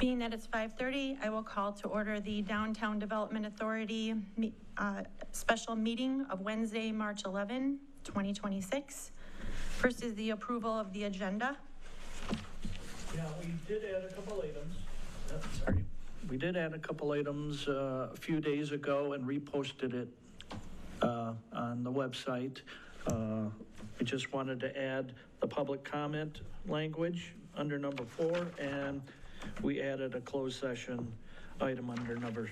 Being that it's 5:30, I will call to order the Downtown Development Authority special meeting of Wednesday, March 11, 2026. First is the approval of the agenda. Yeah, we did add a couple items. Sorry. We did add a couple items a few days ago and reposted it on the website. We just wanted to add the public comment language under number 4, and we added a closed session item under number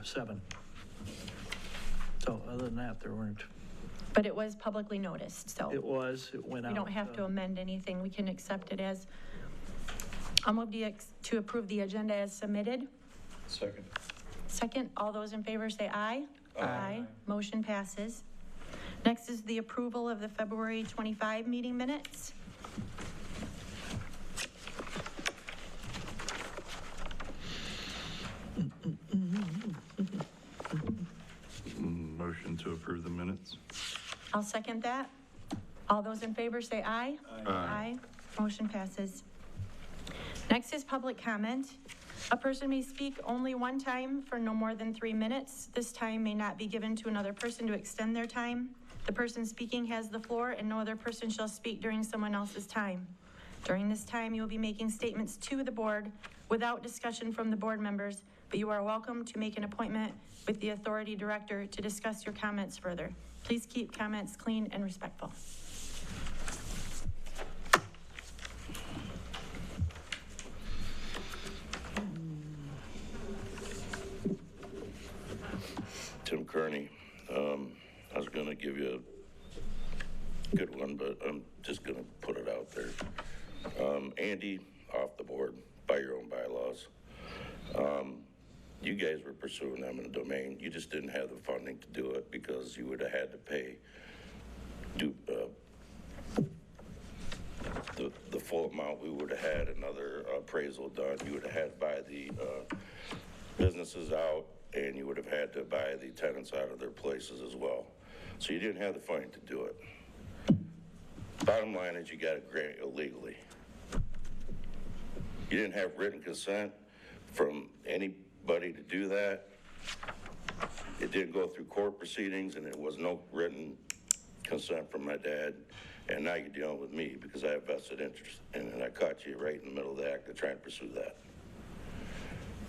7. So other than that, there weren't. But it was publicly noticed, so. It went out. We don't have to amend anything. We can accept it as, I'll move to approve the agenda as submitted. Second. Second, all those in favor say aye. Aye. Motion passes. Next is the approval of the February 25 meeting minutes. Motion to approve the minutes. I'll second that. All those in favor say aye. Aye. Motion passes. Next is public comment. A person may speak only one time for no more than 3 minutes. This time may not be given to another person to extend their time. The person speaking has the floor, and no other person shall speak during someone else's time. During this time, you will be making statements to the board without discussion from the board members, but you are welcome to make an appointment with the authority director to discuss your comments further. Please keep comments clean and respectful. Tim Kearney. I was going to give you a good one, but I'm just going to put it out there. Andy, off the board by your own bylaws. You guys were pursuing eminent domain. You just didn't have the funding to do it because you would have had to pay the full amount. We would have had another appraisal done. You would have had to buy the businesses out, and you would have had to buy the tenants out of their places as well. So you didn't have the funding to do it. Bottom line is you got a grant illegally. You didn't have written consent from anybody to do that. It didn't go through court proceedings, and there was no written consent from my dad. And now you're dealing with me because I have vested interest. And I caught you right in the middle of the act of trying to pursue that.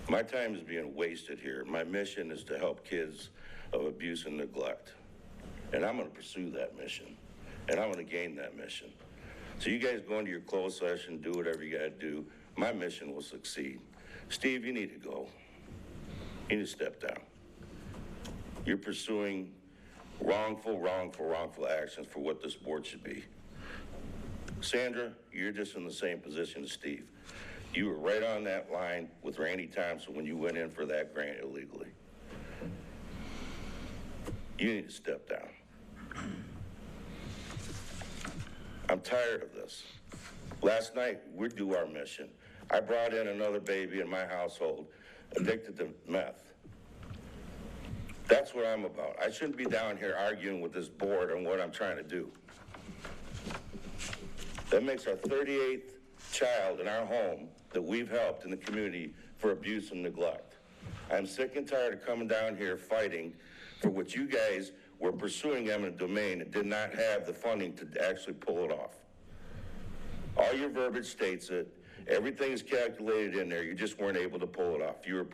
My time is being wasted here. My mission is to help kids of abuse and neglect. And I'm going to pursue that mission. And I'm going to gain that mission. So you guys go into your closed session, do whatever you got to do. My mission will succeed. Steve, you need to go. You need to step down. You're pursuing wrongful actions for what this board should be. Sandra, you're just in the same position as Steve. You were right on that line with Randy Thompson when you went in for that grant illegally. You need to step down. I'm tired of this. Last night, we do our mission. I brought in another baby in my household addicted to meth. That's what I'm about. I shouldn't be down here arguing with this board on what I'm trying to do. That makes our 38th child in our home that we've helped in the community for abuse and neglect. I'm sick and tired of coming down here fighting for what you guys were pursuing eminent domain and did not have the funding to actually pull it off. All your verbiage states it. Everything is calculated in there. You just weren't able to pull it off. You had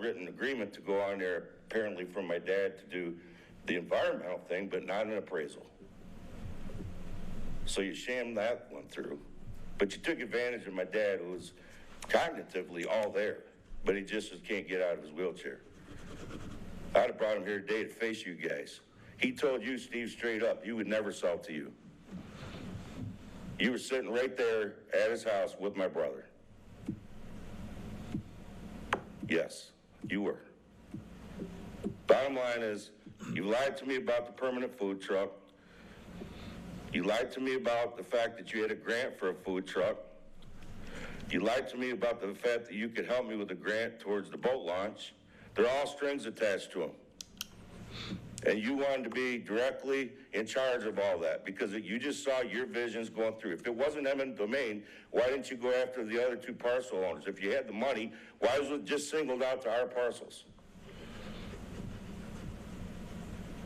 written agreement to go on there apparently from my dad to do the environmental thing, but not an appraisal. So you shammed that one through, but you took advantage of my dad, who was cognitively all there, but he just can't get out of his wheelchair. I'd have brought him here today to face you guys. He told you, Steve, straight up, you would never sell to you. You were sitting right there at his house with my brother. Yes, you were. Bottom line is, you lied to me about the permanent food truck. You lied to me about the fact that you had a grant for a food truck. You lied to me about the fact that you could help me with a grant towards the boat launch. They're all strings attached to them. And you wanted to be directly in charge of all that because you just saw your visions going through. If it wasn't eminent domain, why didn't you go after the other two parcel owners? If you had the money, why was it just singled out to our parcels?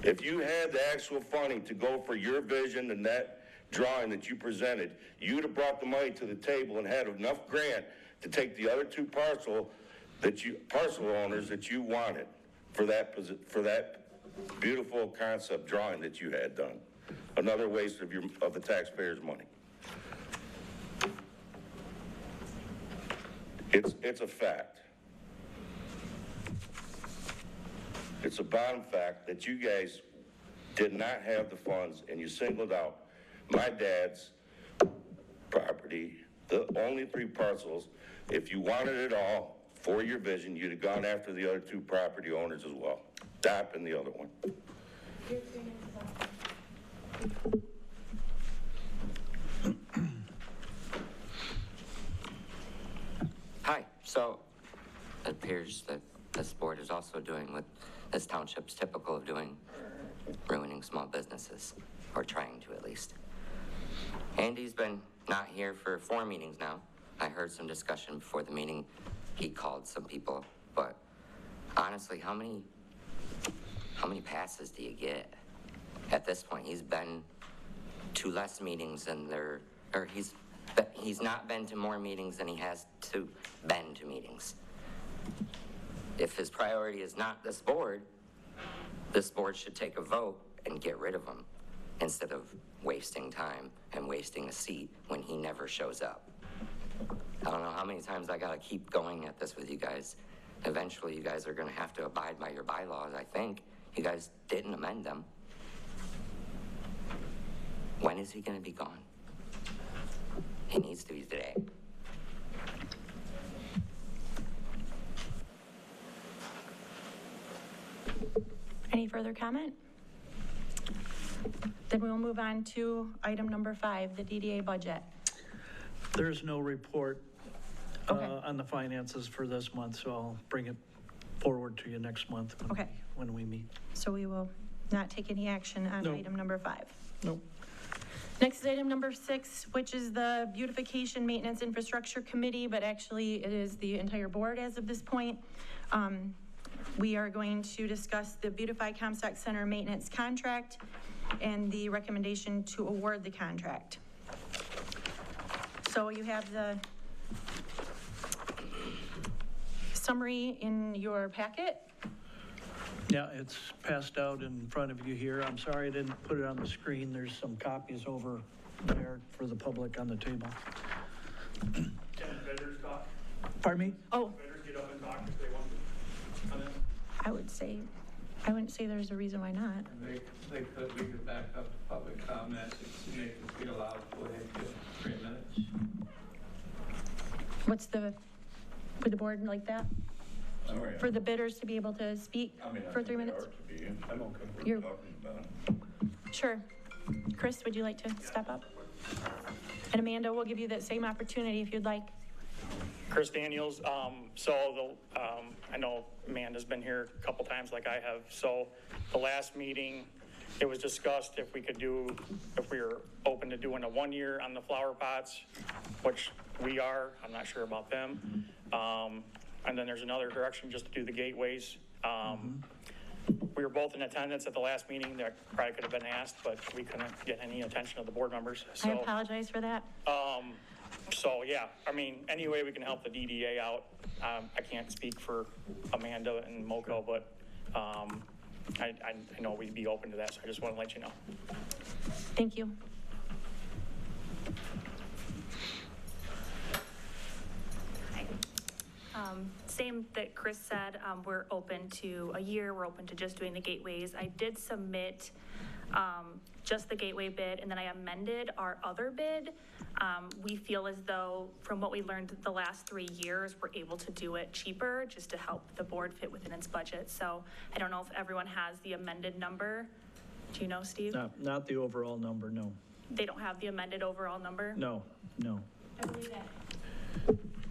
If you had the actual funding to go for your vision and that drawing that you presented, you'd have brought the money to the table and had enough grant to take the other two parcel owners that you wanted for that beautiful concept drawing that you had done. Another waste of the taxpayers' money. It's a fact. It's a bottom fact that you guys did not have the funds and you singled out my dad's property, the only 3 parcels. If you wanted it all for your vision, you'd have gone after the other 2 property owners as well. DOP and the other one. Hi, so it appears that this board is also doing what this township's typical of doing, ruining small businesses, or trying to at least. Andy's been not here for 4 meetings now. I heard some discussion before the meeting. He called some people, but honestly, how many passes do you get? At this point, he's been to less meetings than he's not been to more meetings than he has to been to meetings. If his priority is not this board should take a vote and get rid of him instead of wasting time and wasting a seat when he never shows up. I don't know how many times I gotta keep going at this with you guys. Eventually, you guys are gonna have to abide by your bylaws, I think. You guys didn't amend them. When is he gonna be gone? He needs to be today. Any further comment? Then we'll move on to item number 5, the DDA budget. There's no report Okay. on the finances for this month, so I'll bring it forward to you next month Okay. when we meet. So we will not take any action on No. item number 5. Nope. Next is item number 6, which is the Beautification Maintenance Infrastructure Committee, but actually it is the entire board as of this point. We are going to discuss the Beautify Comstock Center maintenance contract and the recommendation to award the contract. So you have the summary in your packet. Yeah, it's passed out in front of you here. I'm sorry I didn't put it on the screen. There's some copies over there for the public on the table. Can vendors talk? Pardon me? Oh, Vendors get up and talk if they want to on this? I wouldn't say there's a reason why not. We could back up the public comments and make them feel allowed to go ahead and get 3 minutes. Would the board like that? For the bidders to be able to speak for 3 minutes? I'm okay with You're- talking about it. Sure. Chris, would you like to step up? And Amanda, we'll give you that same opportunity if you'd like. Chris Daniels, I know Amanda's been here a couple times like I have. So the last meeting, it was discussed if we were open to doing a 1 year on the flower pots, which we are. I'm not sure about them. And then there's another direction just to do the gateways. We were both in attendance at the last meeting. That probably could have been asked, but we couldn't get any attention of the board members. I So, apologize for that. yeah, I mean, any way we can help the DDA out. I can't speak for Amanda and MoCo, but I know we'd be open to that, so I just want to let you know. Thank you. Same that Chris said, we're open to a year, we're open to just doing the gateways. I did submit just the gateway bid, and then I amended our other bid. We feel as though, from what we learned the last 3 years, we're able to do it cheaper, just to help the board fit within its budget. So I don't know if everyone has the amended number. Do you know, Steve? Not the overall number, no. They don't have the amended overall number? No. I believe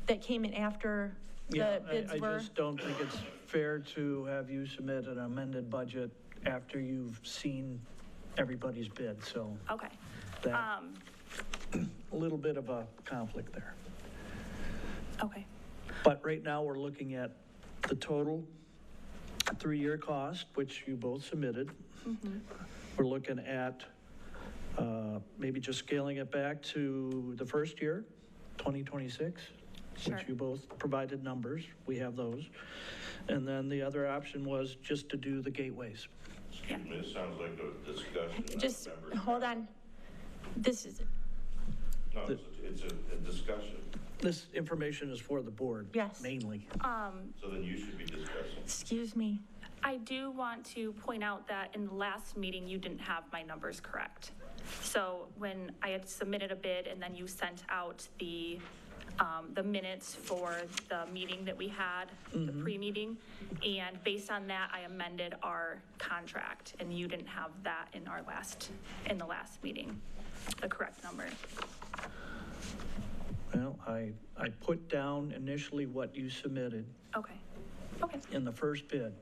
that came in after Yeah, the bids I were. just don't think it's fair to have you submit an amended budget after you've seen everybody's bid, so Okay. that, a little bit of a conflict there. Okay. But right now, we're looking at the total 3-year cost, which you both submitted. We're looking at maybe just scaling it back to the first year, 2026, Sure. which you both provided numbers. We have those. And then the other option was just to do the gateways. Excuse me, it sounds like a discussion. not Just, members. hold on. This is, No, it's a discussion, This information is for the board. Yes. Mainly. so then you should be discussing. excuse me. I do want to point out that in the last meeting, you didn't have my numbers correct. So when I had submitted a bid and then you sent out the minutes for the meeting that we had, the pre-meeting, and based on that, I amended our contract, and you didn't have that in the last meeting, the correct number. Well, I put down initially what you submitted Okay. Okay. in the first bid.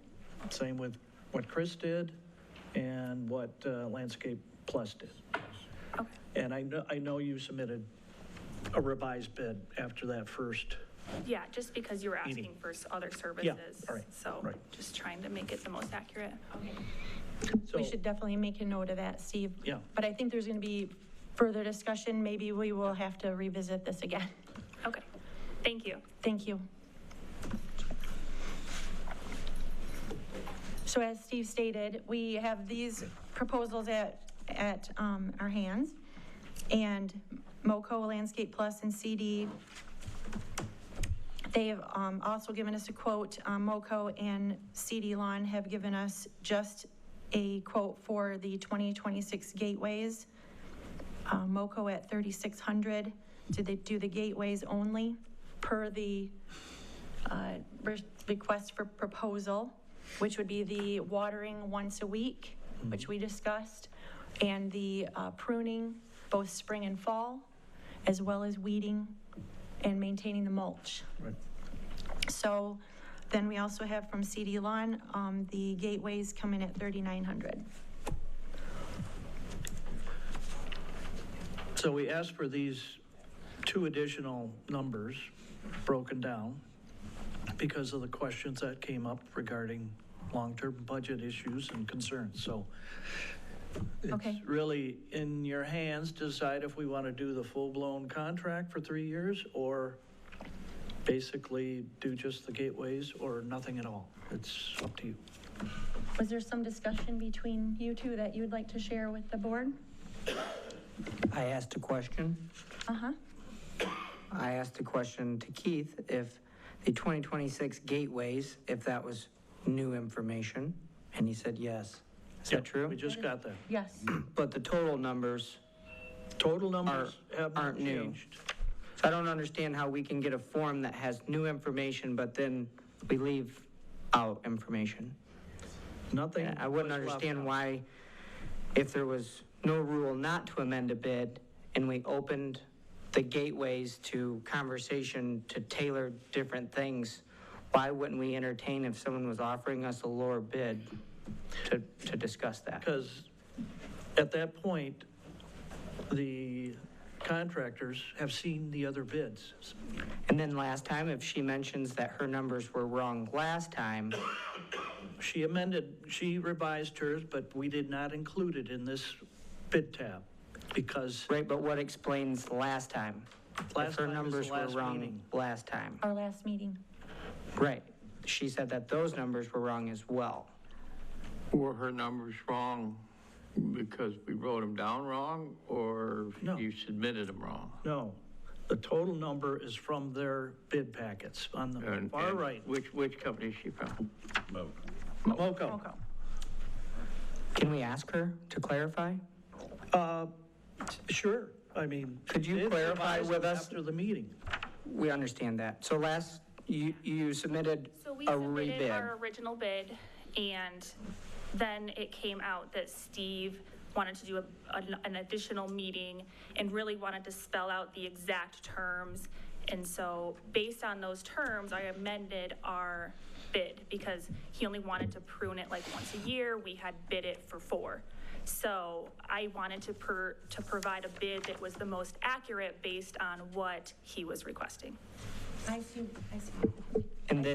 Same with what Chris did and what Landscape Plus did. Okay. And I know you submitted a revised bid after that first. Yeah, just because you were asking Meeting. for other services. all right, So right. just trying to make it the most accurate. So, We should definitely make a note of that, Steve. Yeah. But I think there's going to be further discussion. Maybe we will have to revisit this again. Okay. Thank you. Thank you. So as Steve stated, we have these proposals at our hands. And MoCo, Landscape Plus, and CD, they have also given us a quote. MoCo and CD Lawn have given us just a quote for the 2026 gateways. MoCo at $3,600 to do the gateways only per the request for proposal, which would be the watering once a week, which we discussed, and the pruning both spring and fall, as well as weeding and maintaining the mulch. right. So then we also have from CD Lawn, the gateways come in at $3,900. So we asked for these 2 additional numbers broken down because of the questions that came up regarding long-term budget issues and concerns. So Okay. it's really in your hands to decide if we want to do the full-blown contract for 3 years or basically do just the gateways or nothing at all. It's up to you. Was there some discussion between you two that you'd like to share with the board? I asked a question. Uh-huh. I asked a question to Keith if the 2026 gateways, if that was new information, and he said yes. Is that true? We just got that. Yes. But the total numbers, Total numbers have not aren't new. changed. so I don't understand how we can get a form that has new information, but then we leave out information. Nothing. And I wouldn't was left understand out. why, if there was no rule not to amend a bid, and we opened the gateways to conversation to tailor different things, why wouldn't we entertain if someone was offering us a lower bid to discuss that? Because at that point, the contractors have seen the other bids. And then last time, if she mentions that her numbers were wrong last time, She revised hers, but we did not include it in this bid tab because right, but what explains last time? Last If her time is the numbers were last wrong meeting. last time. Our last meeting. Right. She said that those numbers were wrong as well. Were her numbers wrong because we wrote them down wrong, or No. you submitted them wrong? no, the total number is from their bid packets on the And- far and right. Which company is she from? MoCo. MoCo. Can we ask her to clarify? Sure, I mean. Could you they clarify revised with them us? After the meeting. We understand that. So last, you submitted So we a submitted rebid. our original bid, and then it came out that Steve wanted to do an additional meeting and really wanted to spell out the exact terms. And so based on those terms, I amended our bid because he only wanted to prune it like once a year. We had bid it for 4. So I wanted to provide a bid that was the most accurate based on what he was requesting. I see. And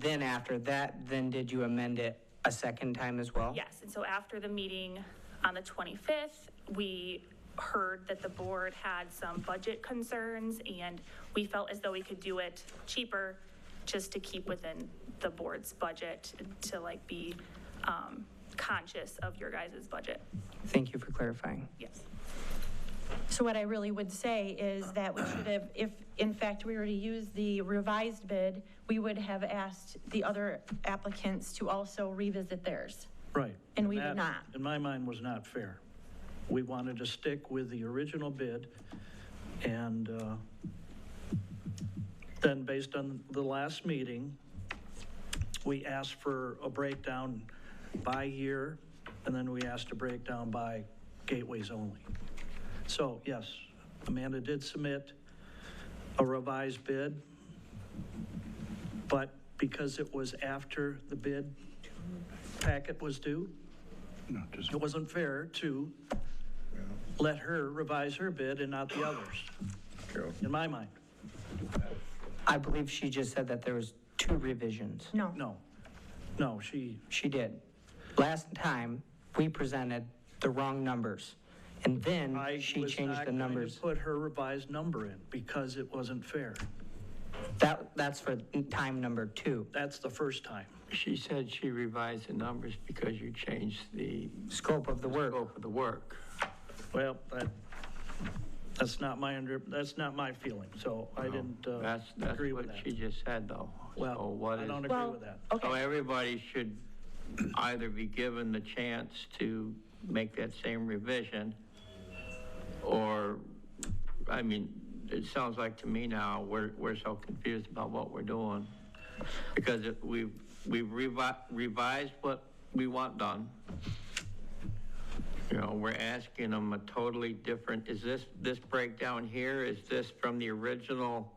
then after that, then did you amend it a second time as well? Yes, and so after the meeting on the 25th, we heard that the board had some budget concerns, and we felt as though we could do it cheaper just to keep within the board's budget, to like be conscious of your guys' budget. Thank you for clarifying. Yes. So what I really would say is that we should have, if in fact we were to use the revised bid, we would have asked the other applicants to also revisit theirs. Right. And we did that, not. in my mind, was not fair. We wanted to stick with the original bid, and then based on the last meeting, we asked for a breakdown by year, and then we asked a breakdown by gateways only. So yes, Amanda did submit a revised bid, but because it was after the bid packet was due, it wasn't fair to let her revise her bid and not the others, in my mind. I believe she just said that there was 2 revisions. No. No, she, She did. Last time, we presented the wrong numbers, and then I she was changed not the going to numbers. put her revised number in because it wasn't fair. That's for time number 2. That's the first time. She said she revised the numbers because you changed the Scope of the work. scope of the work. Well, that's not my feeling, so I didn't That's agree with what that. she just said, though. So Well, what I is- don't agree Well, with that. okay. So everybody should either be given the chance to make that same revision, or, I mean, it sounds like to me now, we're so confused about what we're doing. Because we've revised what we want done. You know, we're asking them a totally different, is this breakdown here, is this from the original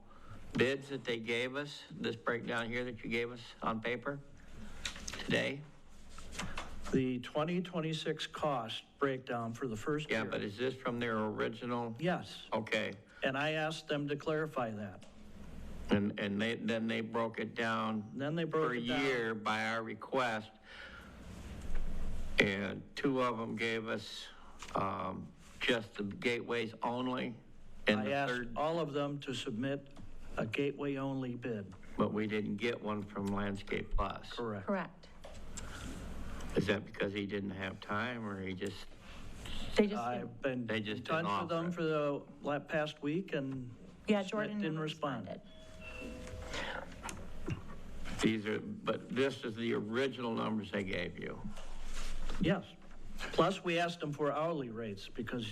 bids that they gave us? This breakdown here that you gave us on paper today? The 2026 cost breakdown for the first year. Yeah, but is this from their original? Yes, Okay, and I asked them to clarify that. and then they broke it down Then they broke per it down. year by our request. And 2 of them gave us just the gateways only. And I the asked third, all of them to submit a gateway-only bid. but we didn't get one from Landscape Plus. Correct. Correct. Is that because he didn't have time, or he just, They just, I've been They in just touch didn't with them offer for the past week, and yeah, Schmidt Jordan didn't never respond. responded. but this is the original numbers they gave you? Yes. Plus, we asked them for hourly rates because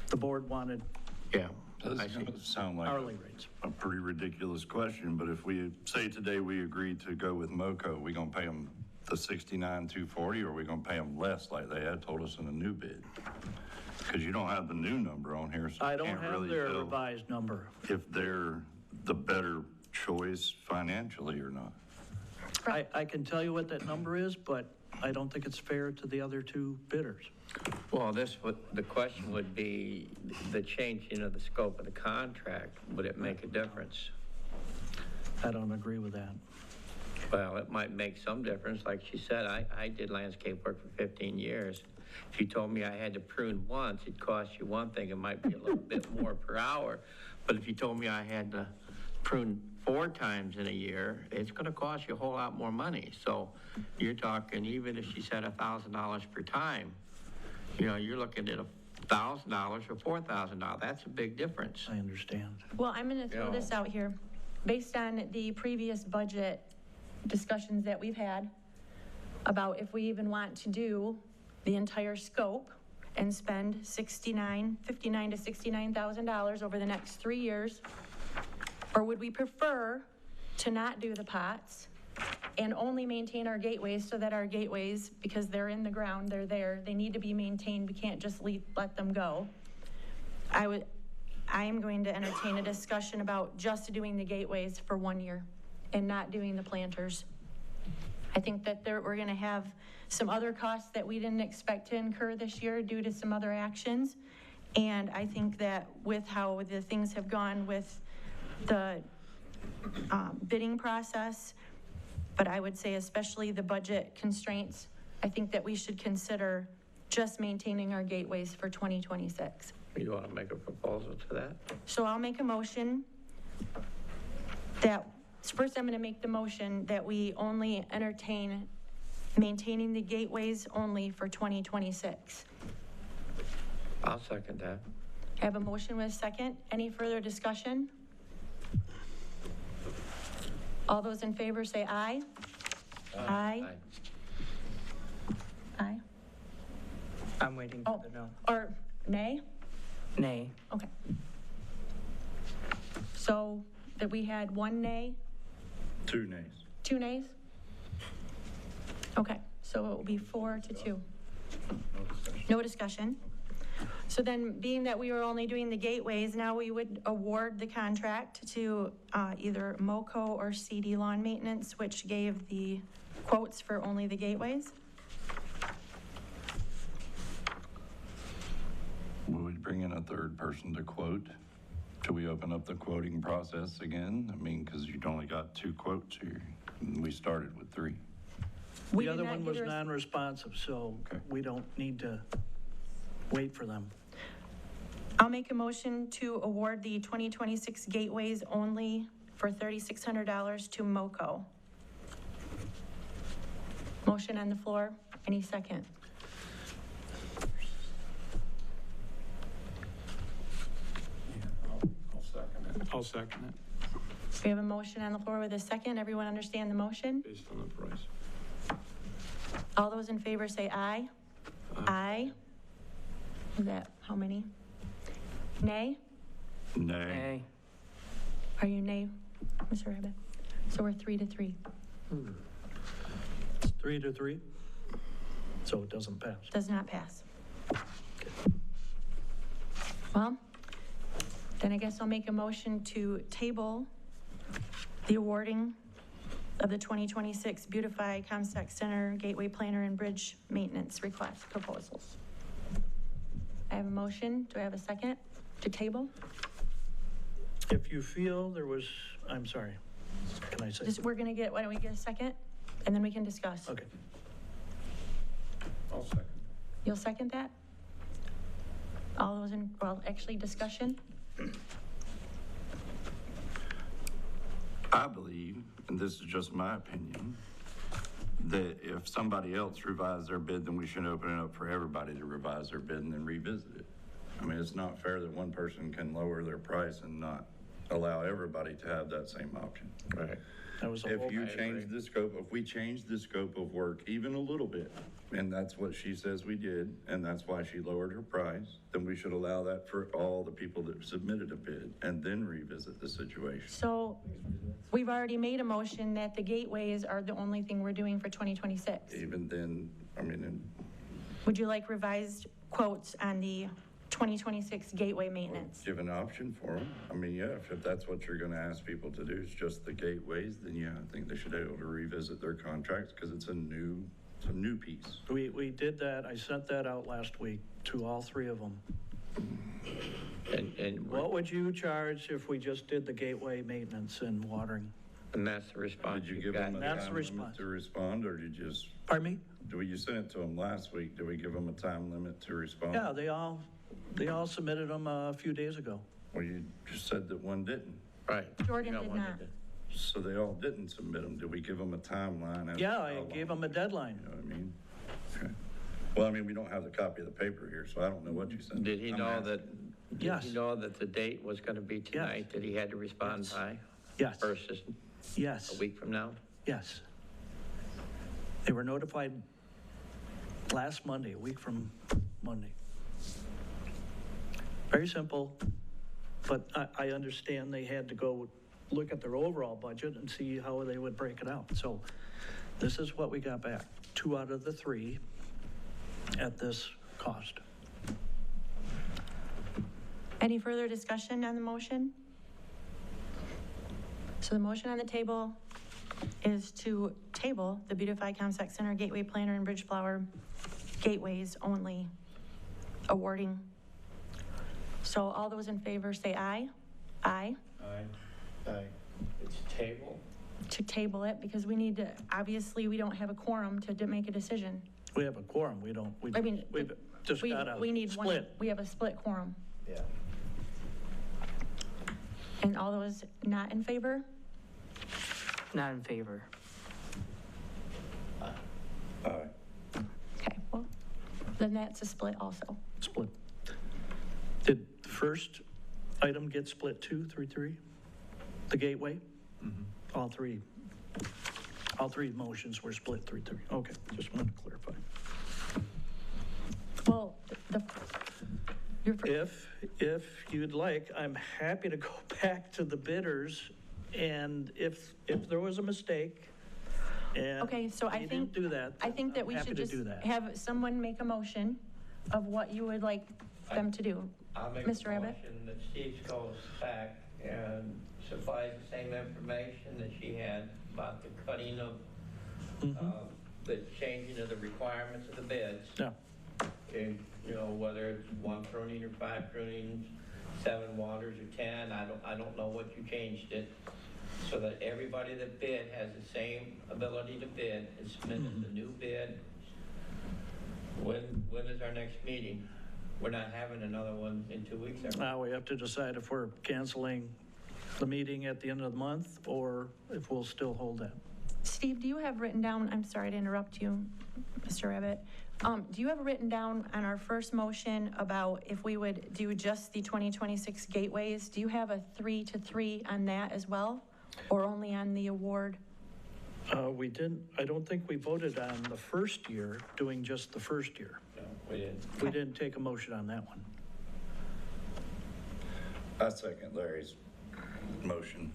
the board wanted Yeah. Does I see. sound like hourly rates. a pretty ridiculous question, but if we say today we agreed to go with MoCo, we gonna pay them the $69,240, or are we gonna pay them less like they had told us in the new bid? Because you don't have the new number on here, so I I don't can't have really their tell revised number. if they're the better choice financially or not. I can tell you what that number is, but I don't think it's fair to the other 2 bidders. Well, the question would be, the changing of the scope of the contract, would it make a difference? I don't agree with that. Well, it might make some difference. Like she said, I did landscape work for 15 years. If you told me I had to prune once, it'd cost you one thing. It might be a little bit more per hour. But if you told me I had to prune 4 times in a year, it's going to cost you a whole lot more money. So you're talking, even if she said $1,000 per time, you know, you're looking at $1,000 or $4,000. That's a big difference. I understand. Well, I'm going to throw this out here. Based on the previous budget discussions that we've had about if we even want to do the entire scope and spend $59,000 to $69,000 over the next 3 years, or would we prefer to not do the pots and only maintain our gateways, so that our gateways, because they're in the ground, they're there, they need to be maintained, we can't just let them go. I am going to entertain a discussion about just doing the gateways for 1 year and not doing the planters. I think that we're going to have some other costs that we didn't expect to incur this year due to some other actions. And I think that with how the things have gone with the bidding process, but I would say especially the budget constraints, I think that we should consider just maintaining our gateways for 2026. You want to make a proposal to that? So I'll make a motion that, first I'm going to make the motion that we only entertain maintaining the gateways only for 2026. I'll second that. I have a motion with a second. Any further discussion? All those in favor say aye. Aye. Aye. I'm waiting for the no. Or nay? Nay. Okay. So that we had one nay, 2 nays. 2 nays? Okay, so it will be 4-2. No discussion. So then, being that we were only doing the gateways, now we would award the contract to either MoCo or CD Lawn Maintenance, which gave the quotes for only the gateways. Will we bring in a third person to quote? Should we open up the quoting process again? I mean, because you'd only got 2 quotes here. We started with 3. We The did other not one get was a res- non-responsive, so Okay. we don't need to wait for them. I'll make a motion to award the 2026 gateways only for $3,600 to MoCo. Motion on the floor. Any second? I'll second it, We have a motion on the floor with a second. Everyone understand the motion? based on the price. All those in favor say aye. Aye. Is that how many? Nay? Nay. Nay. Are you nay, Mr. Rabbit? So we're 3-3. It's 3-3, so it doesn't pass. Does not pass. Well, then I guess I'll make a motion to table the awarding of the 2026 Beautify Comstock Center Gateway Planner and Bridge Maintenance Request proposals. I have a motion. Do I have a second to table? If you feel there was, I'm sorry, can I say? We're going to get, why don't we get a second? And then we can discuss. Okay. I'll second. You'll second that? All those in, well, actually discussion? I believe, and this is just my opinion, that if somebody else revised their bid, then we should open it up for everybody to revise their bid and then revisit it. I mean, it's not fair that one person can lower their price and not allow everybody to have that same option. Right. That was a If whole, you change the scope, if we change the scope of work even a little bit, and that's what she says we did, and that's why she lowered her price, then we should allow that for all the people that submitted a bid and then revisit the situation. So we've already made a motion that the gateways are the only thing we're doing for 2026. Even then, I mean, and Would you like revised quotes on the 2026 gateway maintenance? give an option for them. I mean, yeah, if that's what you're gonna ask people to do, is just the gateways, then yeah, I think they should be able to revisit their contracts, because it's a new piece. we did that, I sent that out last week to all 3 of them. What would you charge if we just did the gateway maintenance and watering? And that's the response Did you you've give them a gotten. That's the time limit response. to respond, or did you just, Pardon me? you sent it to them last week, did we give them a time limit to respond? Yeah, they all submitted them a few days ago. Well, you just said that one didn't, Right. Jordan You got did one not. that did. so they all didn't submit them. Did we give them a timeline? as to Yeah, how I long? gave them a deadline. You know what I mean? Okay. Well, I mean, we don't have the copy of the paper here, so I don't know what you sent. Did he I'm know asking. that, did Yes. he know that the date was going to be tonight, that he had to respond Yes. by Yes, versus yes, a week from now? yes. They were notified last Monday, a week from Monday. Very simple, but I understand they had to go look at their overall budget and see how they would break it out. So this is what we got back, 2 out of the 3 at this cost. Any further discussion on the motion? So the motion on the table is to table the Beautify Comstock Center Gateway Planner and Bridge Flower Gateways only awarding. So all those in favor say aye. Aye. Aye. It's table. To table it, because we need to, obviously, we don't have a quorum to make a decision. We have a quorum, we don't, I mean, we've just We, got a we need one, split. we have a split quorum. Yeah. And all those not in favor? Not in favor. Aye. Okay, well, then that's a split also. Split. Did the first item get split 2-3-3? The gateway? All three motions were split 3-3. Okay, just wanted to clarify. Well, your, If you'd like, I'm happy to go back to the bidders, and if there was a mistake, and okay, so I you think. didn't do that, I think that I'm we happy should to just do that. have someone make a motion of what you would like them to do. I'll make a Mr. Abbott? motion that Steve goes back and supplies the same information that she had about the cutting of, the changing of the requirements of the bids. Yeah, And, you know, whether it's 1 pruning or 5 prunings, 7 waters or 10, I don't know what you changed it, so that everybody that bid has the same ability to bid and submitted the new bid. When is our next meeting? We're not having another one in 2 weeks, are we? now we have to decide if we're canceling the meeting at the end of the month, or if we'll still hold that. Steve, do you have written down, I'm sorry to interrupt you, Mr. Rabbit. Do you have written down on our first motion about if we would do just the 2026 gateways? Do you have a 3-3 on that as well? Or only on the award? We didn't, I don't think we voted on the first year, doing just the first year. No, we didn't. We didn't take a motion on that one. I second Larry's motion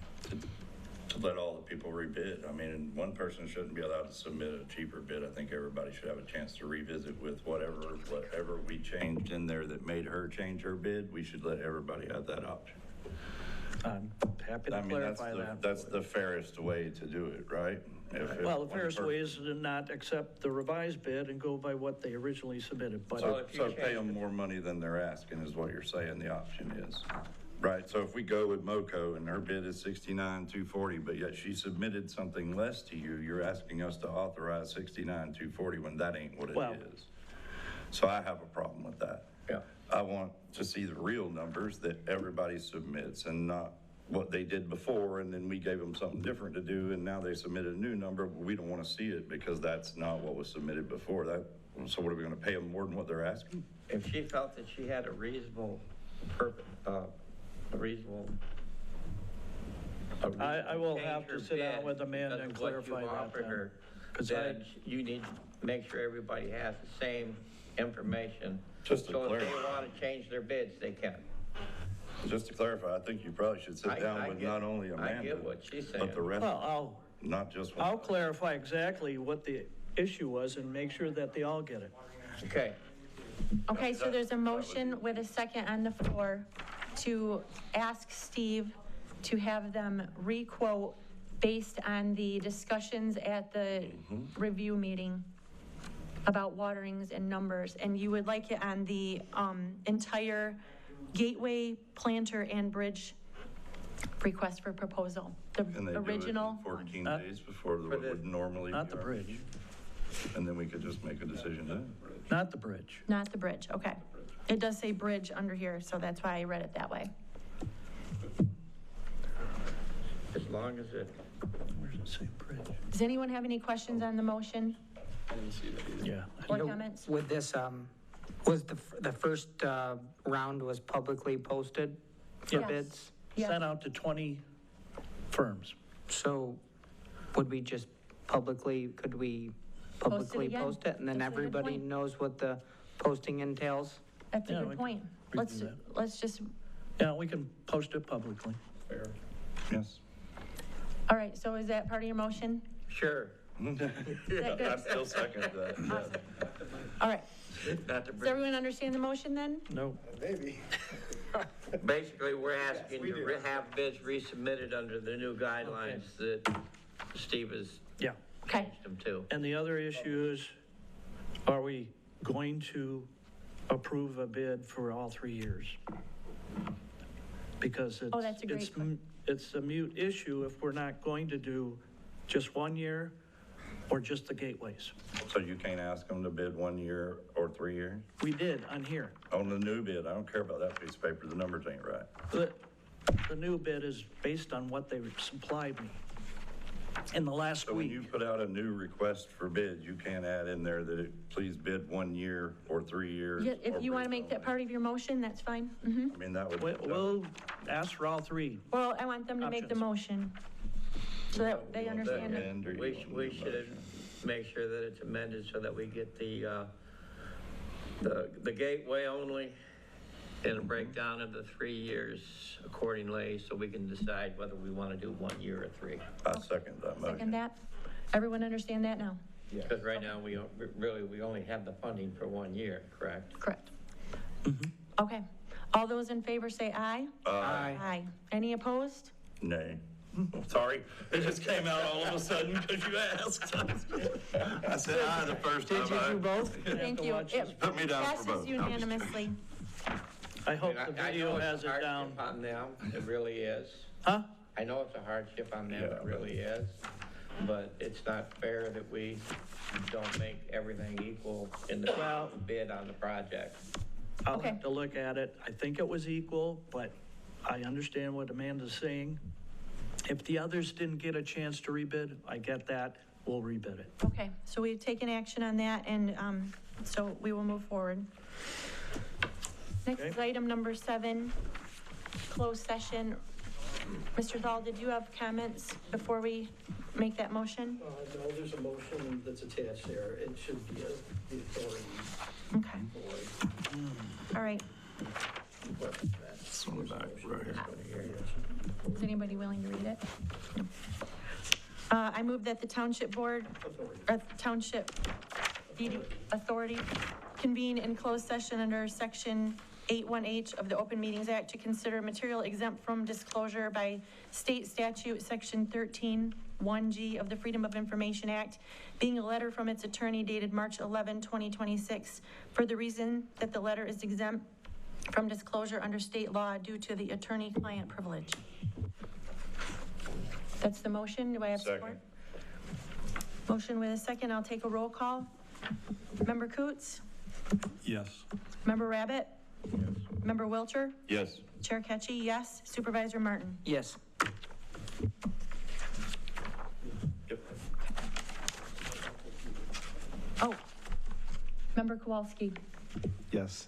to let all the people rebid. I mean, one person shouldn't be allowed to submit a cheaper bid. I think everybody should have a chance to revisit with whatever we changed in there that made her change her bid. We should let everybody have that option. I'm happy to I mean, that's clarify that. that's the fairest way to do it, right? If Well, the one fairest person- way is to not accept the revised bid and go by what they originally submitted, but. Well, if you So pay change them more money than they're asking is what you're saying the option is, right? So if we go with MoCo and her bid is 69,240, but yet she submitted something less to you, you're asking us to authorize 69,240 when that ain't what it Well- is. So I have a problem with that. Yeah. I want to see the real numbers that everybody submits and not what they did before, and then we gave them something different to do, and now they submitted a new number, but we don't want to see it because that's not what was submitted before. So what are we going to pay them more than what they're asking? If she felt that she had a reasonable, I will have change her to sit down bid with Amanda because and of what clarify you that offered then. her, 'Cause then you need to make sure everybody has the same information. Just to So if they clarify. want to change their bids, they can. Just to clarify, I think you probably should sit I down with get- not only I Amanda, get what she's but the saying. rest, Well, not just I'll one. clarify exactly what the issue was and make sure that they all get it. Okay. Okay, so there's a motion with a second on the floor to ask Steve to have them re-quote based on the discussions at the review meeting about waterings and numbers, and you would like it on the entire gateway, planter, and bridge request for proposal, the And they do it in original. 14 days before what would normally be. Not the our bridge, meeting. And then we could just make a decision then. not the bridge. Not the bridge, okay. It does say bridge under here, so that's why I read it that way. As long as it, Where's it say bridge? Does anyone have any questions on the motion Yeah. or You know, comments? With this, was the first round was publicly posted for Yes. bids? Yes. Sent out to 20 firms. So would we just could we publicly again. post it? And then That's a good everybody point. knows what the posting entails? That's a Yeah, we good can- point. we can do that. Let's just, Yeah, we can post it publicly. Yes. all right, so is that part of your motion? sure, Is that good? I still second that. yeah. All right. not to Does bring, everyone understand the motion then? No, basically, we're asking to have bids resubmitted under the new guidelines that Steve has Yeah. Okay, changed them too. And the other issue is, are we going to approve a bid for all 3 years? Because Oh, that's a great question. it's a mute issue if we're not going to do just 1 year or just the gateways. So you can't ask them to bid 1 year or 3 years? We did on here. On the new bid, I don't care about that piece of paper, the numbers ain't right. The new bid is based on what they supplied me in the last So when you week. put out a new request for bid, you can't add in there that it, please bid 1 year or 3 years. yeah, if or you want to bid make that only. part of your motion, that's fine. Mhm. I mean, that would. We'll ask for all 3. Well, I want them to make the Options. motion, so that they You want that understand it. end, or you We, want we the should motion? make sure that it's amended so that we get the gateway only and a breakdown of the 3 years accordingly, so we can decide whether we want to do 1 year or 3. I second that motion. Second that? Everyone understand that now? Because right now, we only have the funding for 1 year, correct? Correct. Okay, all those in favor say aye. Aye. Aye. Any opposed? Nay. Sorry, it just came out all of a sudden because you asked. I said aye the first time. Did you do both? Thank to you. watch It Put me down for both. passes unanimously. I hope I the know video it's a has it down. hardship on them, it really is. Huh? I know it's a hardship on them, it Yeah. really is, but it's not fair that we don't make everything equal in the Well- bid on the project. I'll Okay. have to look at it. I think it was equal, but I understand what Amanda's saying. If the others didn't get a chance to rebid, I get that. We'll rebid it. Okay, so we've taken action on that, and so we will move forward. Next is item number 7, closed session. Mr. Dahl, did you have comments before we make that motion? No, there's a motion that's attached there. It should be the authority Okay, board. all right. It's on the back, right. Is anybody willing to read it? No. I move that the township board, or township authority convene in closed session under section 81H of the Open Meetings Act to consider material exempt from disclosure by state statute, section 13(1)G of the Freedom of Information Act, being a letter from its attorney dated March 11, 2026, for the reason that the letter is exempt from disclosure under state law due to the attorney-client privilege. That's the motion. Do I have support? Second. Motion with a second. I'll take a roll call. Member Coots? Yes. Member Rabbit? Member Wilcher? Yes. Chair Ketchy, yes. Supervisor Martin? Yes. Oh, Member Kowalski? Yes.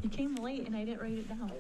You came late and I didn't write it down.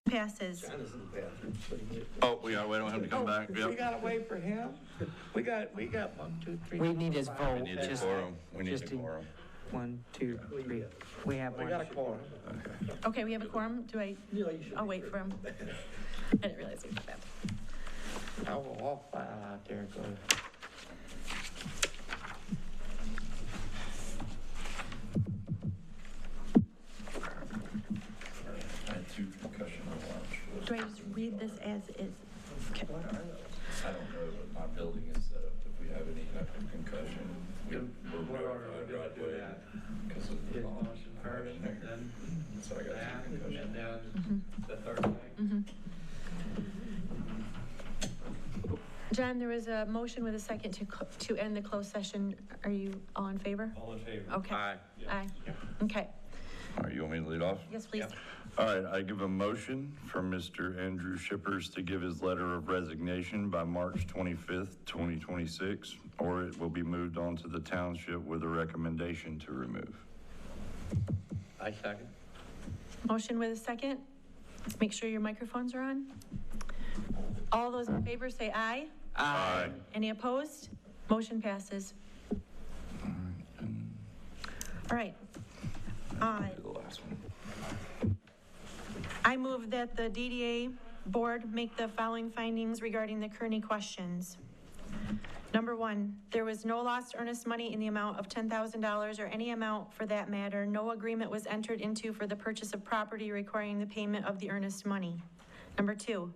passes. Oh, we gotta wait on him to come back? We Yep. gotta wait for him? We got 1, 2, 3. We need his vote. We need a just- quorum. We need just a to- quorum. 1, 2, 3. We have We got a one. quorum. Okay, we have a quorum. Do I? No, you should. I'll wait for him. I didn't realize he was that. I'll go all file out there and go. I had 2 concussion alarms. Do I just read this as is? Okay. I don't know, but my building is set up, if we have any type of concussion, we're notified right away because of the launch and fire in there. So I got 2 concussions. The third thing. John, there was a motion with a second to end the closed session. Are you all in favor? All in favor? Okay. Aye. Aye. Okay. All right, you want me to lead off? Yes, please. All right, I give a motion for Mr. Andrew Shippers to give his letter of resignation by March 25th, 2026, or it will be moved on to the township with a recommendation to remove. I second. Motion with a second. Let's make sure your microphones are on. All those in favor say aye. Aye. Any opposed? Motion passes. All right. The last one. I move that the DDA board make the following findings regarding the Kearney questions. Number 1, there was no lost earnest money in the amount of $10,000 or any amount for that matter. No agreement was entered into for the purchase of property requiring the payment of the earnest money. Number 2,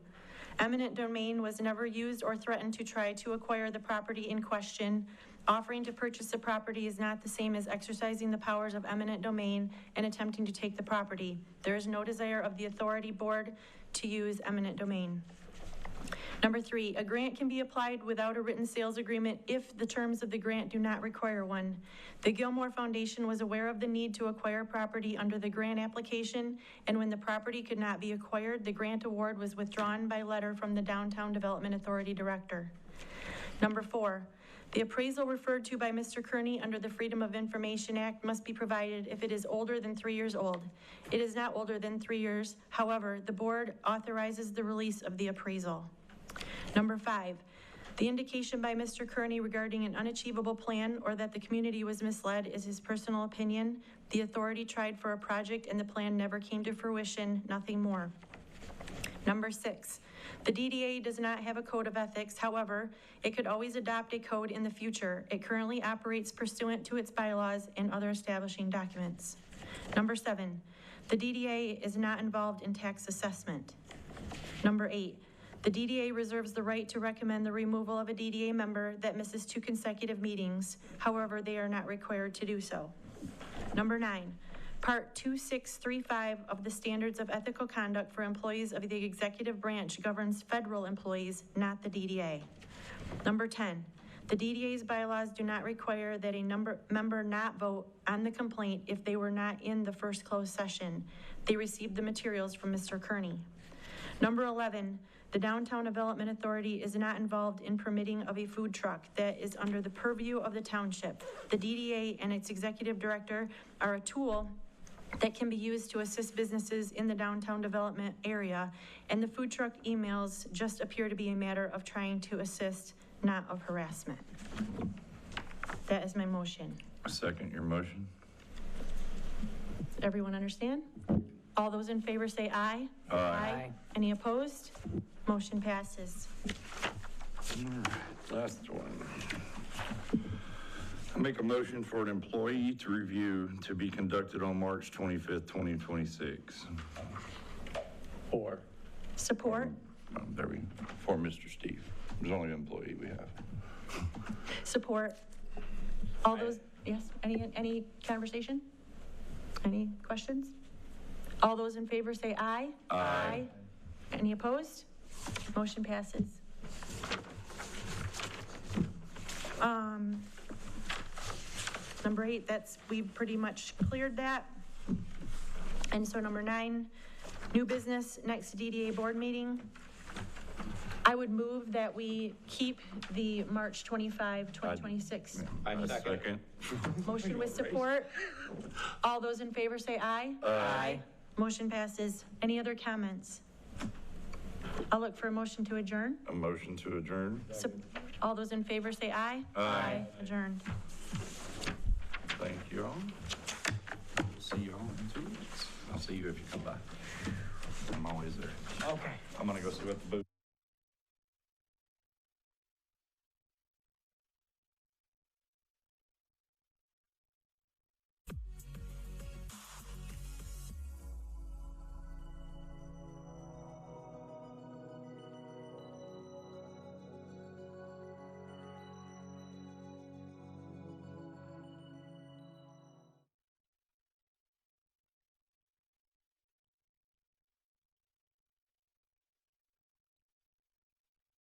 eminent domain was never used or threatened to try to acquire the property in question. Offering to purchase the property is not the same as exercising the powers of eminent domain and attempting to take the property. There is no desire of the authority board to use eminent domain. Number 3, a grant can be applied without a written sales agreement if the terms of the grant do not require one. The Gilmore Foundation was aware of the need to acquire property under the grant application, and when the property could not be acquired, the grant award was withdrawn by letter from the Downtown Development Authority Director. Number 4, the appraisal referred to by Mr. Kearney under the Freedom of Information Act must be provided if it is older than 3 years old. It is not older than 3 years. However, the board authorizes the release of the appraisal. Number 5, the indication by Mr. Kearney regarding an unachievable plan or that the community was misled is his personal opinion. The authority tried for a project and the plan never came to fruition, nothing more. Number 6, the DDA does not have a code of ethics. However, it could always adopt a code in the future. It currently operates pursuant to its bylaws and other establishing documents. Number 7, the DDA is not involved in tax assessment. Number 8, the DDA reserves the right to recommend the removal of a DDA member that misses 2 consecutive meetings. However, they are not required to do so. Number 9, Part 2635 of the Standards of Ethical Conduct for Employees of the Executive Branch governs federal employees, not the DDA. Number 10, the DDA's bylaws do not require that a member not vote on the complaint if they were not in the first closed session. They received the materials from Mr. Kearney. Number 11, the Downtown Development Authority is not involved in permitting of a food truck that is under the purview of the township. The DDA and its executive director are a tool that can be used to assist businesses in the downtown development area, and the food truck emails just appear to be a matter of trying to assist, not of harassment. That is my motion. Second your motion. Everyone understand? All those in favor say aye. Aye. Any opposed? Motion passes. Last one. I make a motion for an employee to review to be conducted on March 25th, 2026. 4. Support? There we go. For Mr. Steve. There's only an employee we have. Support. All those, yes, any conversation? Any questions? All those in favor say aye. Aye. Any opposed? Motion passes. Number 8, we've pretty much cleared that. And so number 9, new business, next DDA board meeting. I would move that we keep the March 25, 2026. I Second. Motion with support. All those in favor say aye. Aye. Motion passes. Any other comments? I'll look for a motion to adjourn. A motion to adjourn? All those in favor say aye. Aye. Adjourned. Thank you all. See you all in 2 weeks. I'll see you if you come by. I'm always there. Okay. I'm gonna go see what the booth.